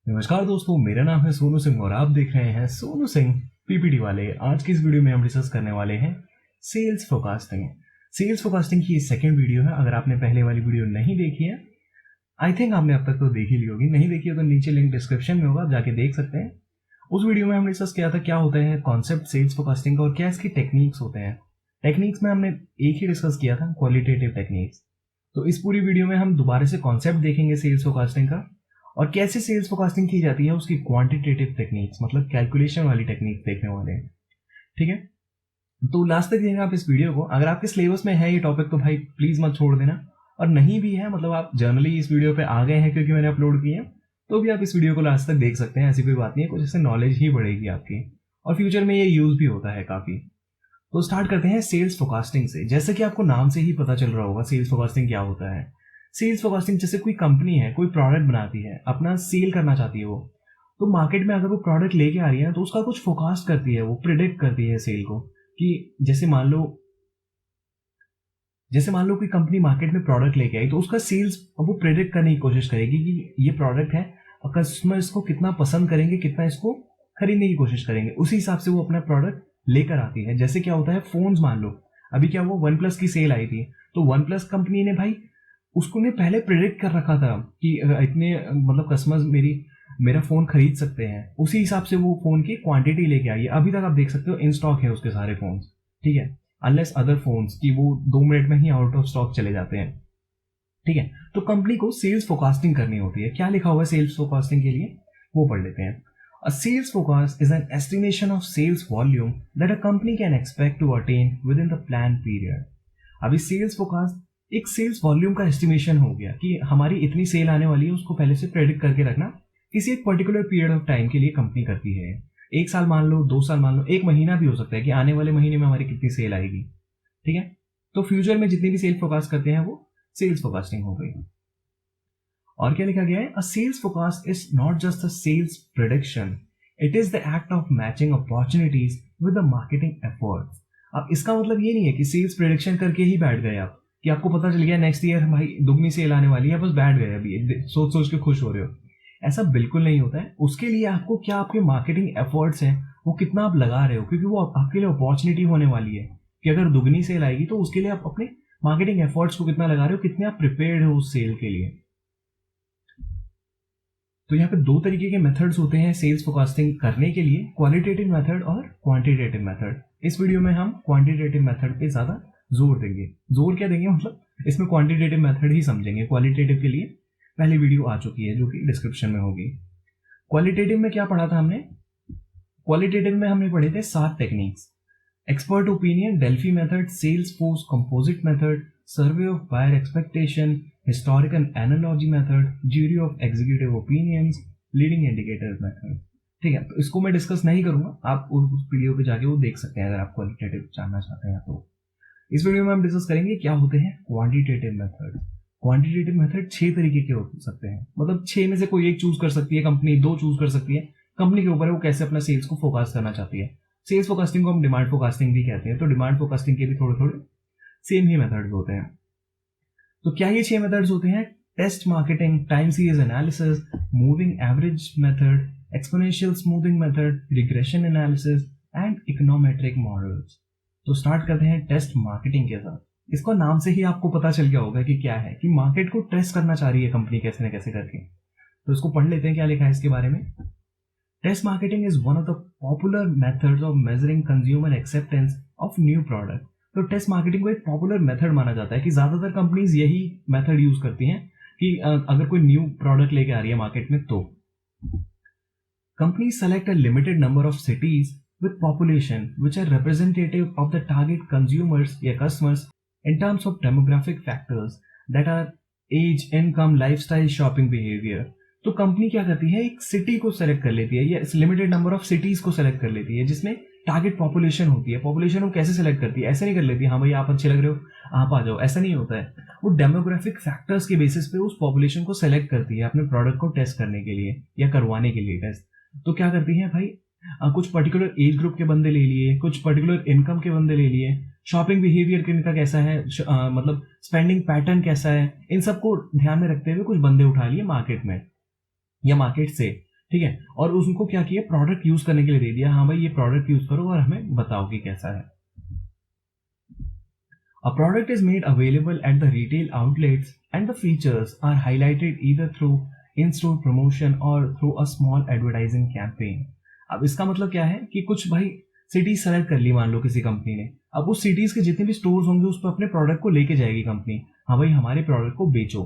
नमस्कार दोस्तों, मेरा नाम है सोनू सिंह और आप देख रहे हैं सोनू सिंह पीपीटी वाले। आज की इस वीडियो में हम डिस्कस करने वाले हैं सेल्स फोरकास्टिंग। सेल्स फोरकास्टिंग की सेकंड वीडियो है। अगर आपने पहले वाली वीडियो नहीं देखी है, आई थिंक आपने अब तक तो देख ही ली होगी। नहीं देखी है तो नीचे लिंक डिस्क्रिप्शन में होगा, आप जाके देख सकते हैं। उस वीडियो में हमने डिस्कस किया था क्या होता है कॉन्सेप्ट सेल्स फोरकास्टिंग का और क्या इसकी टेक्निक्स होते हैं। टेक्निक्स में हमने एक ही डिस्कस किया था, क्वालिटेटिव टेक्निक्स। तो इस पूरी वीडियो में हम दोबारा से कॉन्सेप्ट देखेंगे सेल्स फोरकास्टिंग का और कैसे सेल्स फोरकास्टिंग की जाती है, उसकी क्वांटिटेटिव टेक्निक्स मतलब कैलकुलेशन वाली टेक्निक देखने वाले हैं। ठीक है, तो लास्ट तक देखिएगा आप इस वीडियो को। अगर आपके सिलेबस में है ये टॉपिक तो भाई प्लीज मत छोड़ देना, और नहीं भी है मतलब आप जर्नली इस वीडियो पे आ गए हैं क्योंकि मैंने अपलोड किए हैं, तो भी आप इस वीडियो को लास्ट तक देख सकते हैं। ऐसी कोई बात नहीं है, कुछ इससे नॉलेज ही बढ़ेगी आपकी और फ्यूचर में ये यूज भी होता है काफी। तो स्टार्ट करते हैं सेल्स फोरकास्टिंग से। जैसे कि आपको नाम से ही पता चल रहा होगा सेल्स फोरकास्टिंग क्या होता है। सेल्स फोरकास्टिंग जैसे कोई कंपनी है, कोई प्रोडक्ट बनाती है, अपना सेल करना चाहती है वो, तो मार्केट में अगर वो प्रोडक्ट लेके आ रही है तो उसका कुछ फोरकास्ट करती है, वो प्रिडिक्ट करती है सेल को। कि जैसे मान लो कोई कंपनी मार्केट में प्रोडक्ट लेके आई तो उसका सेल्स वो प्रिडिक्ट करने की कोशिश करेगी कि ये प्रोडक्ट है और कस्टमर इसको कितना पसंद करेंगे, कितना इसको खरीदने की कोशिश करेंगे। उसी हिसाब से वो अपना प्रोडक्ट लेकर आती है। जैसे क्या होता है फोन्स, मान लो अभी क्या हुआ, वन प्लस की सेल आई थी, तो वन प्लस कंपनी ने भाई उसको ने पहले प्रिडिक्ट कर रखा था कि इतने मतलब कस्टमर्स मेरा फोन खरीद सकते हैं। उसी हिसाब से वो फोन की क्वांटिटी लेके आई है। अभी तक आप देख सकते हो इन स्टॉक है उसके सारे फोन। ठीक है, अनलेस अदर फोन्स की वो 2 मिनट में ही आउट ऑफ स्टॉक चले जाते हैं। ठीक है, तो कंपनी को सेल्स फोरकास्टिंग करनी होती है। क्या लिखा हुआ है सेल्स फोरकास्टिंग के लिए, वो पढ़ लेते हैं। A sales forecast is an estimation of sales volume that a company can expect to attain within the planned period. अभी सेल्स फोरकास्ट एक सेल्स वॉल्यूम का एस्टिमेशन हो गया कि हमारी इतनी सेल आने वाली है, उसको पहले से प्रेडिक्ट करके रखना किसी एक पर्टिकुलर पीरियड ऑफ टाइम के लिए कंपनी करती है। 1 साल मान लो, 2 साल मान लो, 1 महीना भी हो सकता है कि आने वाले महीने में हमारी कितनी सेल आएगी। ठीक है, तो फ्यूचर में जितनी भी सेल फोरकास्ट करते हैं वो सेल्स फोरकास्टिंग हो गई। और क्या लिखा गया है, a sales forecast is not just a sales prediction, it is the act of matching opportunities with the marketing efforts. अब इसका मतलब ये नहीं है कि सेल्स प्रेडिक्शन करके ही बैठ गए आप, कि आपको पता चल गया नेक्स्ट ईयर भाई दुगनी सेल आने वाली है, बस बैठ गए अभी सोच सोच के खुश हो रहे हो। ऐसा बिल्कुल नहीं होता है। उसके लिए आपको क्या आपके मार्केटिंग एफर्ट्स हैं वो कितना आप लगा रहे हो, क्योंकि वो आपके लिए अपॉर्चुनिटी होने वाली है कि अगर दुगनी सेल आएगी तो उसके लिए आप अपने मार्केटिंग एफर्ट्स को कितना लगा रहे हो, कितने आप प्रिपेयर्ड हो उस सेल के लिए। तो यहाँ पे 2 तरीके के मेथड्स होते हैं सेल्स फोरकास्टिंग करने के लिए, क्वालिटेटिव मेथड और क्वांटिटेटिव मेथड। इस वीडियो में हम क्वांटिटेटिव मेथड पे ज्यादा जोर देंगे। जोर क्या देंगे मतलब इसमें क्वांटिटेटिव मेथड ही समझेंगे। क्वालिटेटिव के लिए पहली वीडियो आ चुकी है जो कि डिस्क्रिप्शन में होगी। क्वालिटेटिव में क्या पढ़ा था हमने, क्वालिटेटिव में हमने पढ़े थे 7 techniques: expert opinion, Delphi method, sales force composite method, survey of buyer expectation, historical analogy method, jury of executive opinions, leading indicator method. ठीक है, तो इसको मैं डिस्कस नहीं करूंगा, आप उस वीडियो पे जाके वो देख सकते हैं अगर आप क्वालिटेटिव जानना चाहते हैं तो। इस वीडियो में हम डिस्कस करेंगे क्या होते हैं क्वांटिटेटिव मेथड। क्वांटिटेटिव मेथड 6 तरीके के हो सकते हैं, मतलब 6 में से कोई एक चूज कर सकती है कंपनी, 2 चूज कर सकती है। कंपनी के ऊपर है वो कैसे अपना सेल्स को फोकस करना चाहती है। सेल्स फोरकास्टिंग को हम डिमांड फोरकास्टिंग भी कहते हैं, तो डिमांड फोरकास्टिंग के भी थोड़े थोड़े सेम ही मेथड्स होते हैं। तो क्या ये 6 मेथड्स होते हैं? Test marketing, time series analysis, moving average method, exponential smoothing method, regression analysis and econometric models. तो स्टार्ट करते हैं टेस्ट मार्केटिंग के साथ। इसका नाम से ही आपको पता चल गया होगा कि क्या है, कि मार्केट को टेस्ट करना चाह रही है कंपनी कैसे न कैसे करके। तो इसको पढ़ लेते हैं क्या लिखा है इसके बारे में। Test marketing is one of the popular methods of measuring consumer acceptance of new product। तो टेस्ट मार्केटिंग को एक पॉपुलर मेथड माना जाता है कि ज्यादातर कंपनीज यही मेथड यूज करती हैं कि अगर कोई न्यू प्रोडक्ट लेके आ रही है मार्केट में तो company select a limited number of cities with population which are representative of the target consumers या customers in terms of demographic factors that are age, income, lifestyle, shopping behaviour. तो company क्या करती है, एक city को select कर लेती है या लिमिटेड नंबर ऑफ सिटीज को सेलेक्ट कर लेती है जिसमें टारगेट पॉपुलेशन होती है। पॉपुलेशन वो कैसे सेलेक्ट करती है, ऐसे नहीं कर लेती हाँ भाई आप अच्छे लग रहे हो आप आ जाओ, ऐसा नहीं होता है। वो डेमोग्राफिक फैक्टर्स के बेसिस पे उस पॉपुलेशन को सेलेक्ट करती है अपने प्रोडक्ट को टेस्ट करने के लिए या करवाने के लिए टेस्ट। तो क्या करती है भाई, कुछ पर्टिकुलर एज ग्रुप के बंदे ले लिए, कुछ पर्टिकुलर इनकम के बंदे ले लिए, शॉपिंग बिहेवियर किनका कैसा है, मतलब स्पेंडिंग पैटर्न कैसा है, इन सबको ध्यान में रखते हुए कुछ बंदे उठा लिए मार्केट में या मार्केट से ठीक है, और उनको क्या किया, प्रोडक्ट यूज करने के लिए दे दिया, हाँ भाई ये प्रोडक्ट यूज करो और हमें बताओ कि कैसा है। A product is made available at the retail outlets and the features are highlighted either through in-store promotion or through a small advertising campaign. अब इसका मतलब क्या है कि कुछ भाई सिटीज सेलेक्ट कर ली मान लो किसी कंपनी ने, अब उस सिटीज के जितने भी स्टोर्स होंगे उस पर अपने प्रोडक्ट को लेके जाएगी कंपनी, हाँ भाई हमारे प्रोडक्ट को बेचो,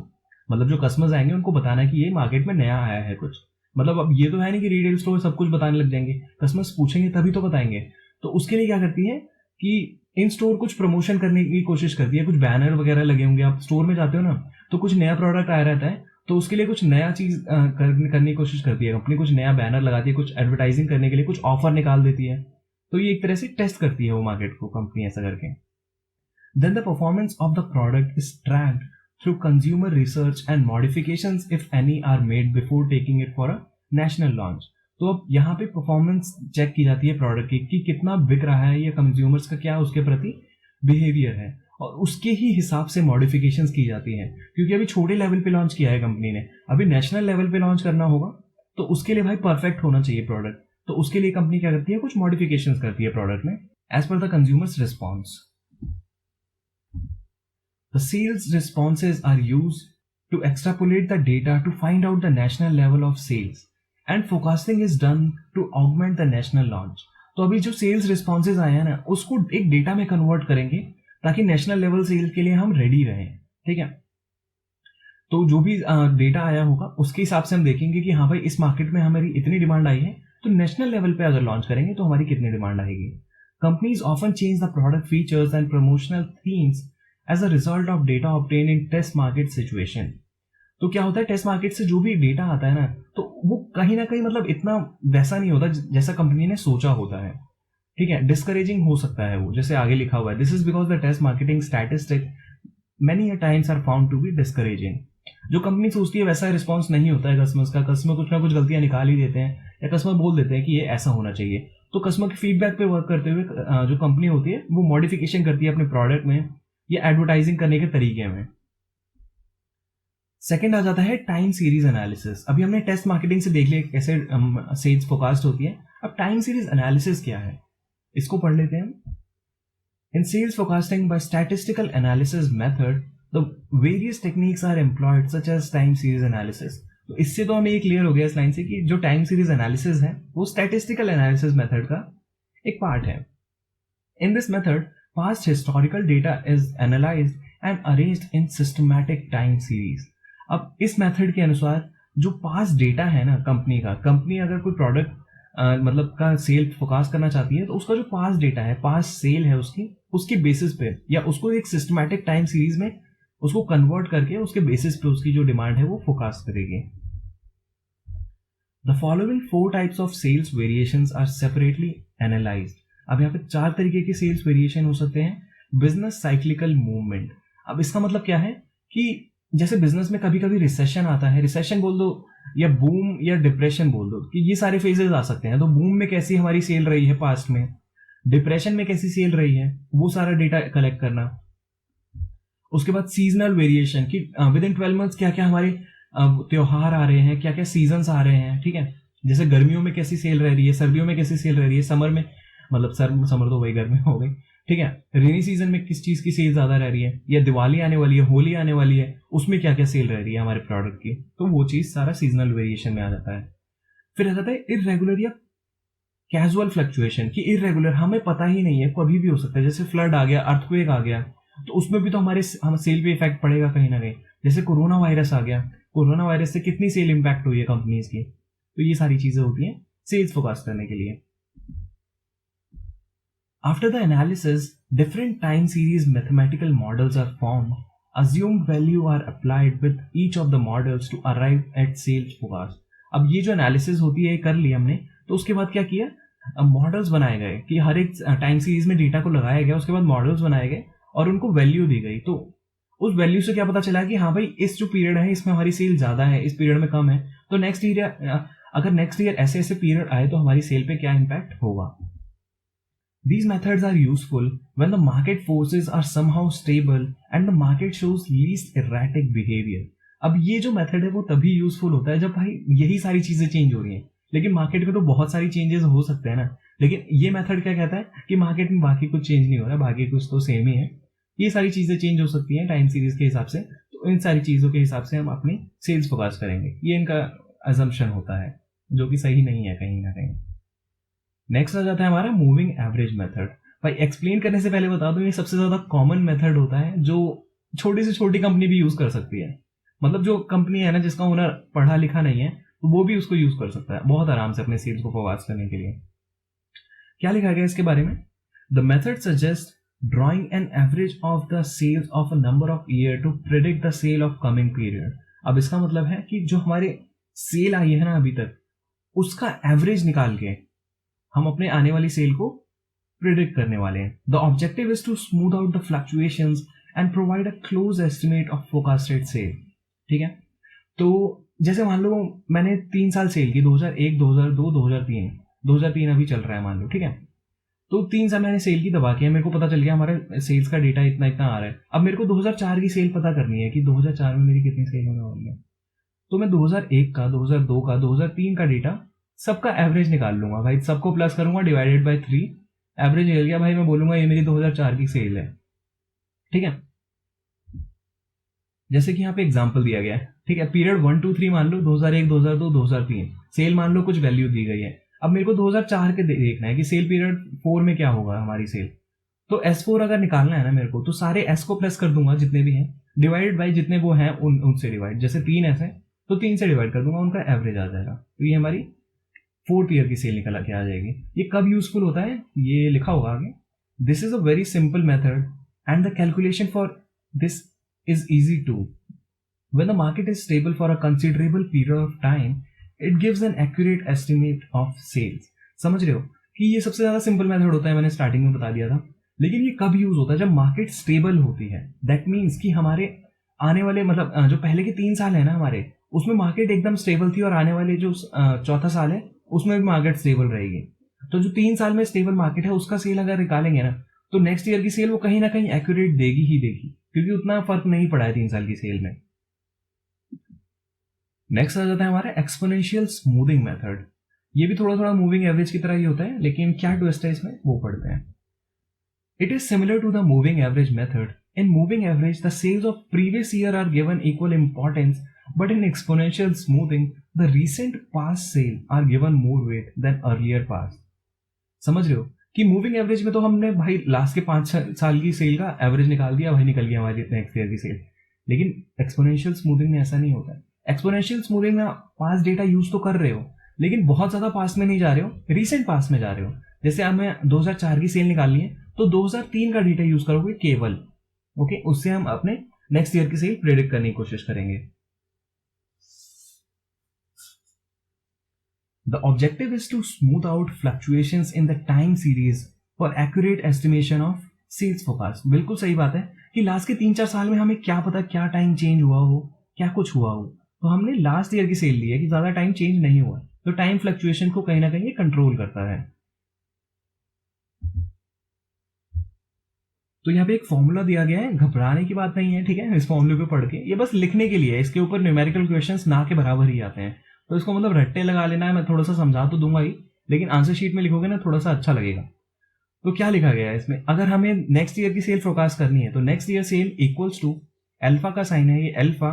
मतलब जो कस्टमर्स आएंगे उनको बताना कि ये मार्केट में नया आया है कुछ, मतलब अब ये तो है नहीं कि रिटेल स्टोर सब कुछ बताने लग जाएंगे, कस्टमर्स पूछेंगे तभी तो बताएंगे। तो उसके लिए क्या करती है कि इन स्टोर कुछ प्रमोशन करने की कोशिश करती है, कुछ बैनर वगैरह लगे होंगे, आप स्टोर में जाते हो ना तो कुछ नया प्रोडक्ट आया रहता है, तो उसके लिए कुछ नया चीज करने की कोशिश करती है कंपनी, कुछ नया बैनर लगाती है, कुछ एडवर्टाइजिंग करने के लिए कुछ ऑफर निकाल देती है, तो ये एक तरह से टेस्ट करती है वो मार्केट को कंपनी ऐसा करके। Then the performance of the product is tracked through consumer research and modifications if any are made before taking it for a national launch. तो अब यहाँ पे परफॉर्मेंस चेक की जाती है प्रोडक्ट की कि कितना बिक रहा है या कंज्यूमर्स का क्या उसके प्रति बिहेवियर है, और उसके ही हिसाब से मॉडिफिकेशंस की जाती है, क्योंकि अभी छोटे लेवल पे लॉन्च किया है कंपनी ने, अभी नेशनल लेवल पे लॉन्च करना होगा तो उसके लिए भाई परफेक्ट होना चाहिए प्रोडक्ट, तो उसके लिए कंपनी क्या करती है, कुछ मॉडिफिकेशंस करती है प्रोडक्ट में as per the consumers response. The sales responses are used to extrapolate the data to find out the national level of sales and forecasting is done to augment the national launch. तो अभी जो sales responses आए हैं ना उसको एक data में convert करेंगे ताकि नेशनल लेवल सेल के लिए हम रेडी रहें, ठीक है। तो जो भी डेटा आया होगा उसके हिसाब से हम देखेंगे कि हाँ भाई इस मार्केट में हमारी इतनी डिमांड आई है, तो नेशनल लेवल पे अगर लॉन्च करेंगे तो हमारी कितनी डिमांड आएगी। Companies often change the product features and promotional themes as a result of data obtain in test market situation. तो क्या होता है, टेस्ट मार्केट से जो भी डेटा आता है ना तो वो कहीं ना कहीं मतलब इतना वैसा नहीं होता जैसा कंपनी ने सोचा होता है, ठीक है, डिस्करेजिंग हो सकता है वो, जैसे आगे लिखा हुआ है, this is because the test marketing statistic many times are found to be discouraging. जो कंपनी सोचती है वैसा रिस्पॉन्स नहीं होता है कस्टमर्स का, कस्टमर कुछ ना कुछ गलतियां निकाल ही देते हैं या कस्टमर बोल देते हैं कि ये ऐसा होना चाहिए, तो कस्टमर के फीडबैक पे वर्क करते हुए जो कंपनी होती है वो मॉडिफिकेशन करती है अपने प्रोडक्ट में या एडवर्टाइजिंग करने के तरीके में। सेकंड आ जाता है टाइम सीरीज एनालिसिस। अभी हमने टेस्ट मार्केटिंग से देख लिया कैसे सेल्स फोरकास्ट होती है, अब टाइम सीरीज एनालिसिस क्या है इसको पढ़ लेते हैं। In sales forecasting by statistical analysis method the various techniques are employed such as time series analysis. तो इससे तो हमें ये क्लियर हो गया इस लाइन से कि जो टाइम सीरीज एनालिसिस है वो स्टैटिस्टिकल एनालिसिस मेथड का एक पार्ट है। In this method past historical data is analysed and arranged in systematic time series. अब इस मेथड के अनुसार जो पास डेटा है ना कंपनी का, कंपनी अगर कोई प्रोडक्ट मतलब का सेल फोरकास्ट करना चाहती है तो उसका जो पास डेटा है, पास सेल है उसके बेसिस पे या उसको एक सिस्टमैटिक टाइम सीरीज में उसको कन्वर्ट करके उसके बेसिस पे उसकी जो डिमांड है वो फोरकास्ट करेगी। The following 4 types of sales variations are separately analysed. अब यहाँ पे 4 तरीके के सेल्स वेरिएशन हो सकते हैं। बिजनेस साइक्लिकल मूवमेंट, अब इसका मतलब क्या है कि जैसे बिजनेस में कभी कभी रिसेशन आता है, रिसेशन बोल दो या बूम या डिप्रेशन बोल दो कि ये सारे फेजेस आ सकते हैं। तो बूम में कैसी हमारी सेल रही है पास्ट में, डिप्रेशन में कैसी सेल रही है, वो सारा डेटा कलेक्ट करना। उसके बाद सीजनल वेरिएशन कि विद इन 12 मंथ्स क्या क्या हमारे त्योहार आ रहे हैं, क्या क्या सीजन्स आ रहे हैं, ठीक है, जैसे गर्मियों में कैसी सेल रह रही है, सर्दियों में कैसी सेल रह रही है, समर में मतलब समर तो वही गर्मी हो गई, ठीक है, रेनी सीजन में किस चीज की सेल ज्यादा रह रही है, या दिवाली आने वाली है, होली आने वाली है, उसमें क्या क्या सेल रह रही है हमारे प्रोडक्ट की, तो वो चीज सारा सीजनल वेरिएशन में आ जाता है। फिर आ जाता है इररेगुलर या कैजुअल फ्लक्चुएशन कि इररेगुलर हमें पता ही नहीं है, कभी भी हो सकता है, जैसे फ्लड आ गया, अर्थक्वेक आ गया, तो उसमें भी तो हमारे हम सेल पे इफेक्ट पड़ेगा कहीं ना कहीं। जैसे कोरोना वायरस आ गया, कोरोना वायरस से कितनी सेल इंपैक्ट हुई है कंपनीज की, तो ये सारी चीजें होती हैं सेल्स फोरकास्ट करने के लिए। After the analysis, different time series mathematical models are formed. Assumed value are applied with each of the models to arrive at sales forecast. अब ये जो एनालिसिस होती है कर ली हमने, तो उसके बाद क्या किया, मॉडल्स बनाए गए कि हर एक टाइम सीरीज में डेटा को लगाया गया, उसके बाद मॉडल्स बनाए गए और उनको वैल्यू दी गई। तो उस वैल्यू से क्या पता चला कि हाँ भाई इस जो पीरियड है इसमें हमारी सेल ज्यादा है, इस पीरियड में कम है, तो नेक्स्ट ईयर अगर नेक्स्ट ईयर ऐसे ऐसे पीरियड आए तो हमारी सेल पे क्या इम्पैक्ट होगा। These methods are useful when the market forces are somehow stable and the market shows least erratic behavior. अब ये जो मेथड है वो तभी यूजफुल होता है जब भाई यही सारी चीजें चेंज हो रही हैं, लेकिन मार्केट में तो बहुत सारी चेंजेस हो सकते हैं ना। लेकिन ये मेथड क्या कहता है कि मार्केट में बाकी कुछ चेंज नहीं हो रहा, बाकी कुछ तो सेम ही है, ये सारी चीजें चेंज हो सकती हैं टाइम सीरीज के हिसाब से, तो इन सारी चीजों के हिसाब से हम अपनी सेल्स फोकस करेंगे, ये इनका अजम्पशन होता है जो कि सही नहीं है कहीं ना कहीं। नेक्स्ट आ जाता है हमारा मूविंग एवरेज मेथड। भाई एक्सप्लेन करने से पहले बता दूं, ये सबसे ज्यादा कॉमन मेथड होता है जो छोटी से छोटी कंपनी भी यूज कर सकती है। मतलब जो कंपनी है ना जिसका ओनर पढ़ा लिखा नहीं है तो वो भी उसको यूज कर सकता है बहुत आराम से अपने सेल्स को फोकस करने के लिए। क्या लिखा गया इसके बारे में? The method suggest drawing an average of the sales of a number of year to predict the sale of coming period. अब इसका मतलब है कि जो हमारे सेल आई है ना अभी तक, उसका एवरेज निकाल के हम अपने आने वाली सेल को प्रिडिक्ट करने वाले हैं। The objective is to smooth out the fluctuations and provide a close estimate of forecasted sale. ठीक है, तो जैसे मान लो मैंने 3 साल सेल की, 2001, 2002, 2003, 2003 अभी चल रहा है मान लो, ठीक है। तो 3 साल मैंने सेल की दबा किया, मेरे को पता चल गया हमारे सेल्स का डेटा इतना इतना आ रहा है। अब मेरे को 2004 की सेल पता करनी है कि 2004 में मेरी कितनी सेल होने वाली है। तो मैं 2001 का, 2002 का, 2003 का डेटा सबका एवरेज निकाल लूंगा भाई, सबको प्लस करूंगा डिवाइडेड बाय 3, एवरेज निकल गया भाई, मैं बोलूंगा ये मेरी 2004 की सेल है। ठीक है, जैसे कि यहाँ पे एग्जांपल दिया गया है, ठीक है, पीरियड 1 2 3 मान लो, 2001, 2002, 2003 सेल मान लो कुछ वैल्यू दी गई है। अब मेरे को 2004 के देखना है कि सेल पीरियड 4 में क्या होगा हमारी सेल। तो S4 अगर निकालना है ना मेरे को, तो सारे S को प्लस कर दूंगा जितने भी हैं, डिवाइड बाई जितने वो हैं उनसे डिवाइड, जैसे 3 S है तो 3 से डिवाइड कर दूंगा, उनका एवरेज आ जाएगा। तो ये हमारी 4th ईयर की सेल निकल के आ जाएगी। ये कब यूजफुल होता है ये लिखा होगा आगे। This is a very simple method and the calculation for this is easy too. When the market is stable for a considerable period of time, it gives an accurate estimate of sales. समझ रहे हो कि ये सबसे ज्यादा simple method होता है, मैंने स्टार्टिंग में बता दिया था। लेकिन ये कब यूज होता है? जब मार्केट स्टेबल होती है। दैट मीन्स कि हमारे आने वाले मतलब जो पहले के 3 साल है ना हमारे, उसमें मार्केट एकदम स्टेबल थी, और आने वाले जो 4था साल है उसमें भी मार्केट स्टेबल रहेगी। तो जो 3 साल में स्टेबल मार्केट है उसका सेल अगर निकालेंगे ना, तो नेक्स्ट ईयर की सेल वो कहीं ना कहीं एक्यूरेट देगी ही देगी, क्योंकि उतना फर्क नहीं पड़ा है 3 साल की सेल में। नेक्स्ट आ जाता है हमारा एक्सपोनेंशियल स्मूथिंग मेथड। ये भी थोड़ा थोड़ा मूविंग एवरेज की तरह ही होता है, लेकिन क्या ट्विस्ट है इसमें वो पढ़ते हैं। It is similar to the moving average method. In moving average the sales of previous year are given equal importance, but in exponential smoothing the recent past sale are given more weight than earlier past. समझ रहे हो कि moving average में तो हमने भाई last के 5 साल की सेल का एवरेज निकाल दिया, भाई निकल गया हमारी नेक्स्ट ईयर की सेल। लेकिन एक्सपोनेंशियल स्मूथिंग में ऐसा नहीं होता है। एक्सपोनेंशियल स्मूथिंग में पास्ट डेटा यूज तो कर रहे हो, लेकिन बहुत ज्यादा पास्ट में नहीं जा रहे हो, रिसेंट पास्ट में जा रहे हो। जैसे हमें 2004 की सेल निकालनी है तो 2003 का डेटा यूज करोगे केवल, ओके, उससे हम अपने नेक्स्ट ईयर की सेल प्रेडिक्ट करने की कोशिश करेंगे। The objective is to smooth out fluctuations in the time series for accurate estimation of sales forecast। बिल्कुल सही बात है कि लास्ट के 3-4 साल में हमें क्या पता क्या टाइम चेंज हुआ हो, क्या कुछ हुआ हो। तो हमने लास्ट ईयर की सेल ली है कि ज्यादा टाइम चेंज नहीं हुआ, तो टाइम फ्लक्चुएशन को कहीं ना कहीं कंट्रोल करता है। तो यहाँ पे एक फॉर्मूला दिया गया है, घबराने की बात नहीं है, ठीक है। इस फॉर्मूले को पढ़ के, ये बस लिखने के लिए है, इसके ऊपर न्यूमेरिकल क्वेश्चंस ना के बराबर ही आते हैं, तो इसको मतलब रट्टे लगा लेना है। मैं थोड़ा सा समझा तो दूंगा ही, लेकिन आंसर शीट में लिखोगे ना थोड़ा सा अच्छा लगेगा। तो क्या लिखा गया है इसमें, अगर हमें नेक्स्ट ईयर की सेल फोरकास्ट करनी है तो next year sale equals to, alpha का साइन है ये alpha,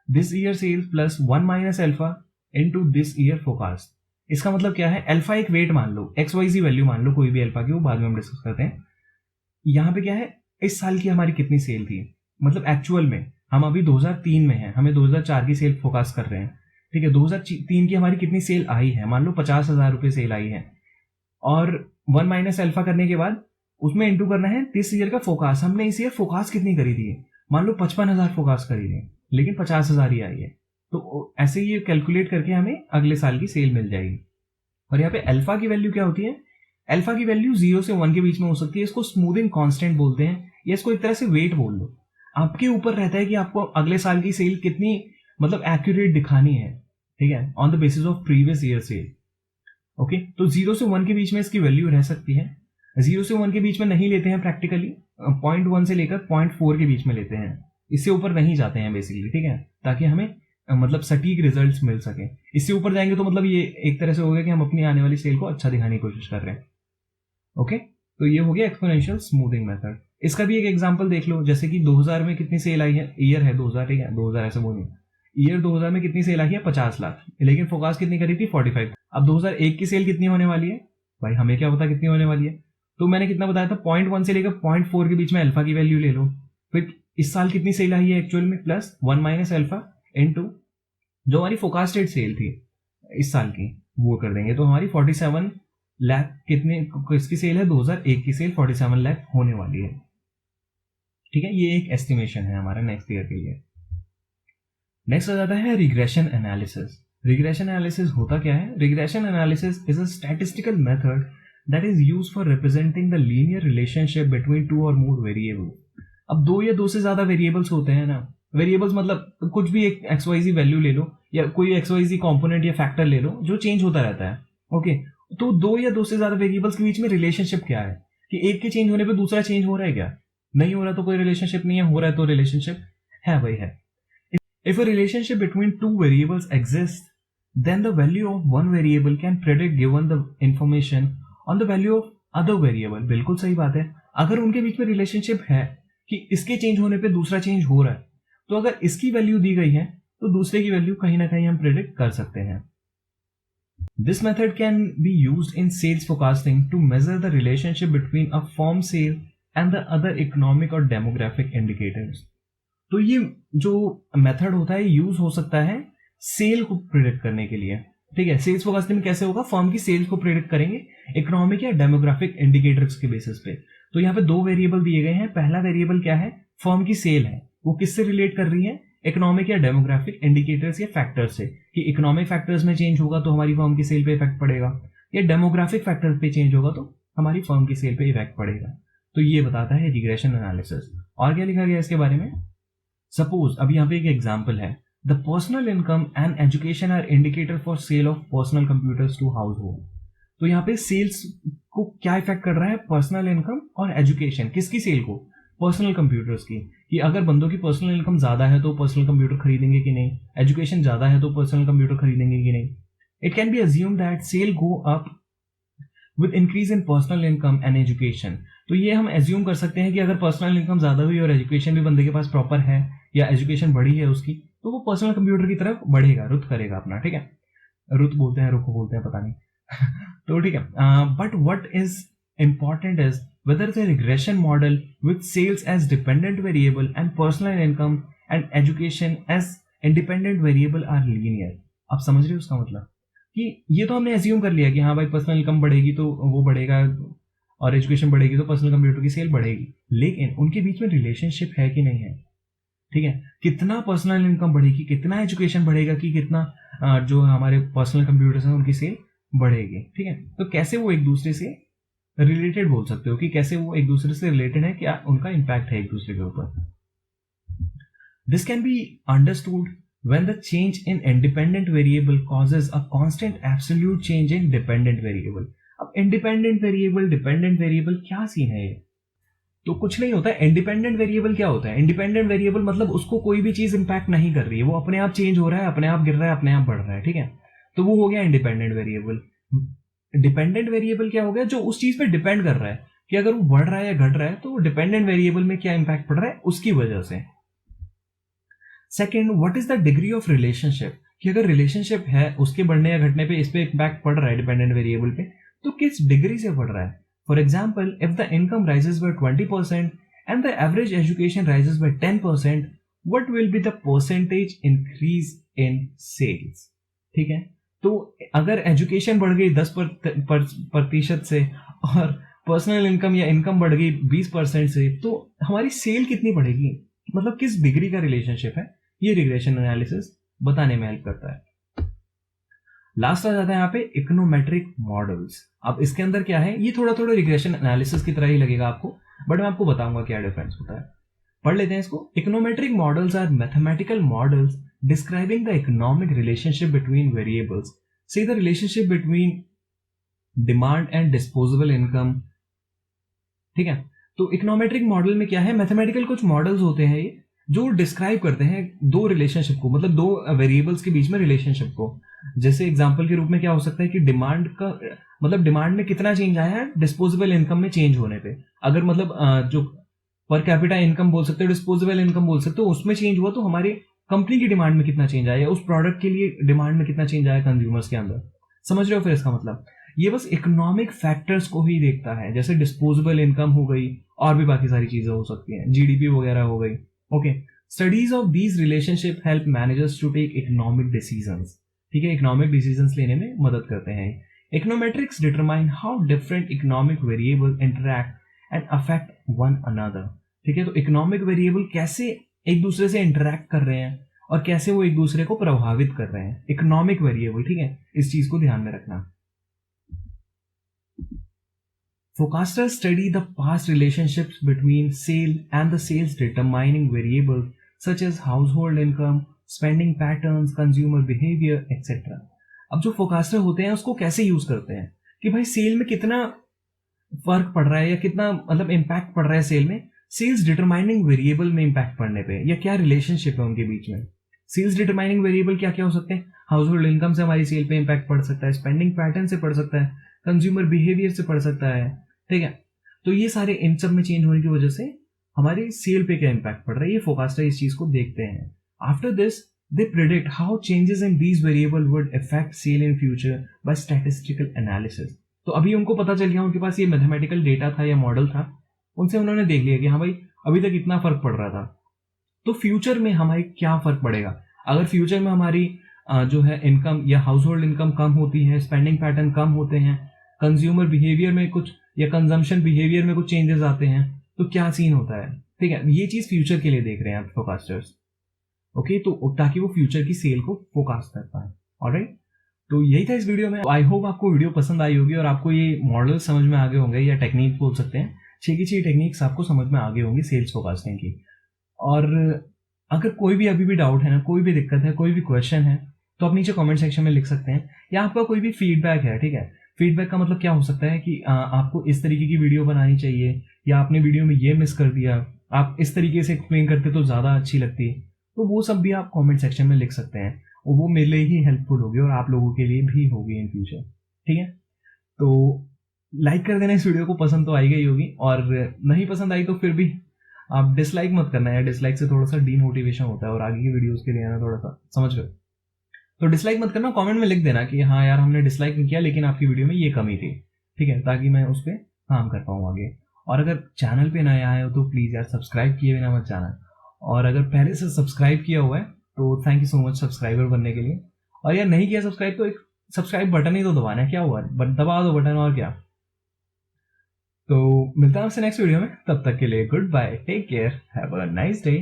this year sale plus 1 minus alpha into this year forecast. इसका मतलब क्या है, अल्फा एक वेट मान लो, XYZ वैल्यू मान लो कोई भी अल्फा की, वो बाद में हम डिस्कस करते हैं। यहाँ पे क्या है, इस साल की हमारी कितनी सेल थी, मतलब एक्चुअल में हम अभी 2003 में हैं, हमें 2004 की सेल फोकस कर रहे हैं, ठीक है। 2003 की हमारी कितनी सेल आई है, मान लो 50,000 रुपए सेल आई है, और 1 माइनस अल्फा करने के बाद उसमें इंटू करना है दिस ईयर का फोकस। हमने इस ईयर फोकस कितनी करी थी, मान लो 55,000 फोकस करी थी, लेकिन 50,000 ही आई है। तो ऐसे ये कैलकुलेट करके हमें अगले साल की सेल मिल जाएगी। और यहाँ पे अल्फा की वैल्यू क्या होती है, अल्फा की वैल्यू 0 से 1 के बीच में हो सकती है, इसको स्मूथिंग कांस्टेंट बोलते हैं, या इसको एक तरह से वेट बोल लो। आपके ऊपर रहता है कि आपको अगले साल की सेल कितनी मतलब एक्यूरेट दिखानी है, ठीक है, on the basis of previous year cell. Okay, तो 0 से 1 के बीच में इसकी वैल्यू रह सकती है। 0 से 1 के बीच में नहीं लेते हैं प्रैक्टिकली, 0.1 से लेकर 0.4 के बीच में लेते हैं, इससे ऊपर नहीं जाते हैं बेसिकली, ठीक है, ताकि हमें मतलब सटीक रिजल्ट्स मिल सके। इससे ऊपर जाएंगे तो मतलब ये एक तरह से हो गया कि हम अपनी आने वाली सेल को अच्छा दिखाने की कोशिश कर रहे हैं। ओके, तो ये हो गया एक्सपोनेंशियल स्मूथिंग मेथड। इसका भी एक एग्जांपल देख लो, जैसे कि 2000 में कितनी सेल आई है, ईयर है 2000, ठीक है, 2000 ऐसे बोलिए, ईयर 2000 में कितनी सेल आई है 50 लाख, लेकिन फोकास कितनी करी थी 45। अब 2001 की सेल कितनी होने वाली है भाई, हमें क्या पता कितनी होने वाली है। तो मैंने कितना बताया था, 0.1 से लेकर 0.4 के बीच में अल्फा की वैल्यू ले लो। फिर इस साल कितनी सेल आई है एक्चुअल में, प्लस 1 माइनस अल्फा इनटू जो हमारी फोकास्टेड सेल थी इस साल की, वो कर देंगे तो हमारी 47 लाख कितने किसकी सेल है, 2001 की सेल 47 लाख होने वाली है। ठीक है, ये एक एस्टिमेशन है हमारा नेक्स्ट ईयर के लिए। नेक्स्ट आ जाता है रिग्रेशन एनालिसिस। रिग्रेशन एनालिसिस होता क्या है? Regression analysis is a statistical method that is used for representing the linear relationship between two और मोर वेरिएबल। अब दो या दो से ज्यादा वेरिएबल्स होते हैं ना, वेरिएबल्स मतलब कुछ भी एक XYZ वैल्यू ले लो या कोई XYZ कंपोनेंट या फैक्टर ले लो जो चेंज होता रहता है। ओके, तो दो या दो से ज्यादा वेरिएबल्स के बीच में रिलेशनशिप क्या है कि एक के चेंज होने पे दूसरा चेंज हो रहा है क्या? नहीं हो रहा तो कोई रिलेशनशिप नहीं है, हो रहा है तो रिलेशनशिप है भाई है। If a relationship between two variables exists, then the value of one variable can predict given the information on the value of other variable। बिल्कुल सही बात है। अगर उनके बीच में रिलेशनशिप है कि इसके चेंज होने पे दूसरा चेंज हो रहा है, तो अगर इसकी वैल्यू दी गई है तो दूसरे की वैल्यू कहीं ना कहीं हम प्रिडिक्ट कर सकते हैं। This method can be used in sales forecasting to measure the relationship between a firm sale and the other economic or demographic indicators। तो ये जो मेथड होता है यूज हो सकता है सेल को प्रिडिक्ट करने के लिए। ठीक है, सेल्स फोरकास्टिंग में कैसे होगा, फर्म की सेल्स को प्रिडिक्ट करेंगे इकोनॉमिक या डेमोग्राफिक इंडिकेटर्स के बेसिस पे। तो यहाँ पे दो वेरिएबल दिए गए हैं। पहला वेरिएबल क्या है, फर्म की सेल है, वो किससे रिलेट कर रही है, इकोनॉमिक या डेमोग्राफिक इंडिकेटर्स या फैक्टर्स से, कि इकोनॉमिक फैक्टर्स में चेंज होगा तो हमारी फर्म की सेल पे इफेक्ट पड़ेगा, या डेमोग्राफिक फैक्टर पे चेंज होगा तो हमारी फर्म की सेल पे इफेक्ट पड़ेगा। तो ये बताता है रिग्रेशन एनालिसिस। और क्या लिखा गया इसके बारे में, सपोज अब यहाँ पे एक एग्जाम्पल है, the personal income and education are indicator for sale of personal computers to household. तो यहाँ पे सेल्स को क्या इफेक्ट कर रहा है, पर्सनल इनकम और एजुकेशन, किसकी सेल को, पर्सनल कंप्यूटर्स की, कि अगर बंदों की पर्सनल इनकम ज्यादा है तो पर्सनल कंप्यूटर खरीदेंगे कि नहीं, एजुकेशन ज्यादा है तो पर्सनल कंप्यूटर खरीदेंगे कि नहीं। It can be assume that sale go up with increase in personal income and education. तो ये हम एज्यूम कर सकते हैं कि अगर पर्सनल इनकम ज्यादा हुई और एजुकेशन भी बंदे के पास प्रॉपर है या एजुकेशन बढ़ी है उसकी, तो वो पर्सनल कंप्यूटर की तरफ बढ़ेगा, रुख करेगा अपना। ठीक है, रुख बोलते हैं, रुख बोलते हैं, पता नहीं तो ठीक है, but what is important is whether the regression model with sales as dependent variable and personal income and education as independent variable are linear। आप समझ रहे हो उसका मतलब, कि ये तो हमने एज्यूम कर लिया कि हाँ भाई पर्सनल इनकम बढ़ेगी तो वो बढ़ेगा और एजुकेशन बढ़ेगी तो पर्सनल कंप्यूटर की सेल बढ़ेगी, लेकिन उनके बीच में रिलेशनशिप है कि नहीं है। ठीक है, कितना पर्सनल इनकम बढ़ेगी, कितना एजुकेशन बढ़ेगा, कि कितना जो हमारे पर्सनल कंप्यूटर्स हैं उनकी सेल बढ़ेगी। ठीक है, तो कैसे वो एक दूसरे से रिलेटेड बोल सकते हो, कि कैसे वो एक दूसरे से रिलेटेड है, क्या उनका इंपैक्ट है एक दूसरे के ऊपर। This can be understood when the change in independent variable causes a constant absolute change in dependent variable। अब independent variable dependent variable क्या सीन है ये, तो कुछ नहीं होता है। इंडिपेंडेंट वेरिएबल क्या होता है, इंडिपेंडेंट वेरिएबल मतलब उसको कोई भी चीज इंपैक्ट नहीं कर रही है, वो अपने आप चेंज हो रहा है, अपने आप गिर रहा है, अपने आप बढ़ रहा है। ठीक है, तो वो हो गया इंडिपेंडेंट वेरिएबल। डिपेंडेंट वेरिएबल क्या हो गया, जो उस चीज पे डिपेंड कर रहा है कि अगर वो बढ़ रहा है या घट रहा है तो डिपेंडेंट वेरिएबल में क्या इंपैक्ट पड़ रहा है उसकी वजह से। Second, what is the degree of relationship, कि अगर रिलेशनशिप है उसके बढ़ने या घटने पे इस पे इम्पैक्ट पड़ रहा है डिपेंडेंट वेरिएबल पे, तो किस डिग्री से पड़ रहा है। For example, if the income rises by 20% and the average education rises by 10%, what will be the percentage increase in sales. ठीक है, तो अगर एजुकेशन बढ़ गई 10% से और पर्सनल इनकम या इनकम बढ़ गई 20% से, तो हमारी सेल कितनी बढ़ेगी, मतलब किस डिग्री का रिलेशनशिप है, ये रिग्रेशन एनालिसिस बताने में हेल्प करता है। लास्ट आ जाता है यहाँ पे इकोनोमेट्रिक मॉडल्स। अब इसके अंदर क्या है, ये थोड़ा थोड़ा रिग्रेशन एनालिसिस की तरह ही लगेगा आपको, बट मैं आपको बताऊंगा क्या डिफरेंस होता है। पढ़ लेते हैं इसको। Econometric models are mathematical models describing the economic relationship between variables, say the relationship between demand and disposable income. ठीक है, तो इकोनोमेट्रिक मॉडल में क्या है, मैथमेटिकल कुछ मॉडल्स होते हैं ये जो डिस्क्राइब करते हैं दो रिलेशनशिप को, मतलब दो वेरिएबल्स के बीच में रिलेशनशिप को। जैसे एग्जांपल के रूप में क्या हो सकता है कि डिमांड का मतलब डिमांड में कितना चेंज आया है डिस्पोजेबल इनकम में चेंज होने पे। अगर मतलब जो पर कैपिटा इनकम बोल सकते हो, डिस्पोजेबल इनकम बोल सकते हो, उसमें चेंज हुआ तो हमारी कंपनी की डिमांड में कितना चेंज आया, उस प्रोडक्ट के लिए डिमांड में कितना चेंज आया कंज्यूमर्स के अंदर। समझ रहे हो फिर इसका मतलब ये बस इकोनॉमिक फैक्टर्स को ही देखता है, जैसे डिस्पोजेबल इनकम हो गई और भी बाकी सारी चीजें हो सकती हैं, जीडीपी वगैरह हो गई। Okay, studies of these relationship help managers to take economic decisions. ठीक है, इकोनॉमिक डिसीजंस लेने में मदद करते हैं। Econometrics determine how different economic variable interact and affect one another. ठीक है, तो इकोनॉमिक वेरिएबल कैसे एक दूसरे से इंटरैक्ट कर रहे हैं और कैसे वो एक दूसरे को प्रभावित कर रहे हैं, इकोनॉमिक वेरिएबल। ठीक है, इस चीज को ध्यान में रखना। Forecasters study the past relationships between sale and the sales determining variables such as household income, spending patterns, consumer behavior, etc. अब जो फोकास्टर होते हैं उसको कैसे यूज करते हैं कि भाई सेल में कितना फर्क पड़ रहा है या कितना मतलब इम्पैक्ट पड़ रहा है सेल में, सेल्स डिटरमाइनिंग वेरिएबल में इम्पैक्ट पड़ने पे, या क्या रिलेशनशिप है उनके बीच में। सेल्स डिटरमाइनिंग वेरिएबल क्या क्या हो सकते हैं, हाउस होल्ड इनकम से हमारी सेल पे इम्पैक्ट पड़ सकता है, स्पेंडिंग पैटर्न से पड़ सकता है, कंज्यूमर बिहेवियर से पड़ सकता है। ठीक है, तो ये सारे इन सब में चेंज होने की वजह से हमारी सेल पे क्या इम्पैक्ट पड़ रहा है, ये फोकास्टर इस चीज को देखते हैं। After this they predict how changes in these variable would affect sale in future by statistical analysis. तो अभी उनको पता चल गया, उनके पास ये मैथमेटिकल डेटा था या मॉडल था, उनसे उन्होंने देख लिया कि हाँ भाई अभी तक इतना फर्क पड़ रहा था, तो फ्यूचर में हमारी क्या फर्क पड़ेगा। अगर फ्यूचर में हमारी जो है इनकम या हाउस होल्ड इनकम कम होती है, स्पेंडिंग पैटर्न कम होते हैं, कंज्यूमर बिहेवियर में कुछ या कंजम्पशन बिहेवियर में कुछ चेंजेस आते हैं, तो क्या सीन होता है। ठीक है, ये चीज फ्यूचर के लिए देख रहे हैं आप फोकास्टर्स। ओके, तो ताकि वो फ्यूचर की सेल को फोकास्ट कर पाए। ऑलराइट, तो यही था इस वीडियो में। आई होप आपको वीडियो पसंद आई होगी और आपको ये मॉडल समझ में आ गए होंगे, या टेक्निक बोल सकते हैं, 6 की 6 टेक्निक्स आपको समझ में आ गई होंगी सेल्स फोकास्टिंग की। और अगर कोई भी अभी भी डाउट है ना, कोई भी दिक्कत है, कोई भी क्वेश्चन है, तो आप नीचे कमेंट सेक्शन में लिख सकते हैं, या आपका कोई भी फीडबैक है। ठीक है, फीडबैक का मतलब क्या हो सकता है कि आपको इस तरीके की वीडियो बनानी चाहिए, या आपने वीडियो में ये मिस कर दिया, आप इस तरीके से एक्सप्लेन करते तो ज़्यादा अच्छी लगती, तो वो सब भी आप कमेंट सेक्शन में लिख सकते हैं, और वो मेरे लिए ही हेल्पफुल होगी और आप लोगों के लिए भी होगी इन फ्यूचर। ठीक है, तो लाइक कर देना, इस वीडियो को पसंद तो आई गई होगी, और नहीं पसंद आई तो फिर भी आप डिसलाइक मत करना है, डिसलाइक से थोड़ा सा डीमोटिवेशन होता है और आगे की वीडियोस के लिए आना थोड़ा सा, समझ गए। तो डिसलाइक मत करना, कमेंट में लिख देना कि हाँ यार हमने डिसलाइक नहीं किया लेकिन आपकी वीडियो में ये कमी थी। ठीक है, ताकि मैं उस पर काम कर पाऊँ आगे। और अगर चैनल पे नया आए हो तो प्लीज़ यार सब्सक्राइब किए बिना मत जाना, और अगर पहले से सब्सक्राइब किया हुआ है तो thank you so much subscriber बनने के लिए। और यार नहीं किया सब्सक्राइब तो एक सब्सक्राइब बटन ही तो दबाना है, क्या हुआ, दबा दो बटन, और क्या। तो मिलता है आपसे नेक्स्ट वीडियो में, तब तक के लिए goodbye, take care, have a nice day.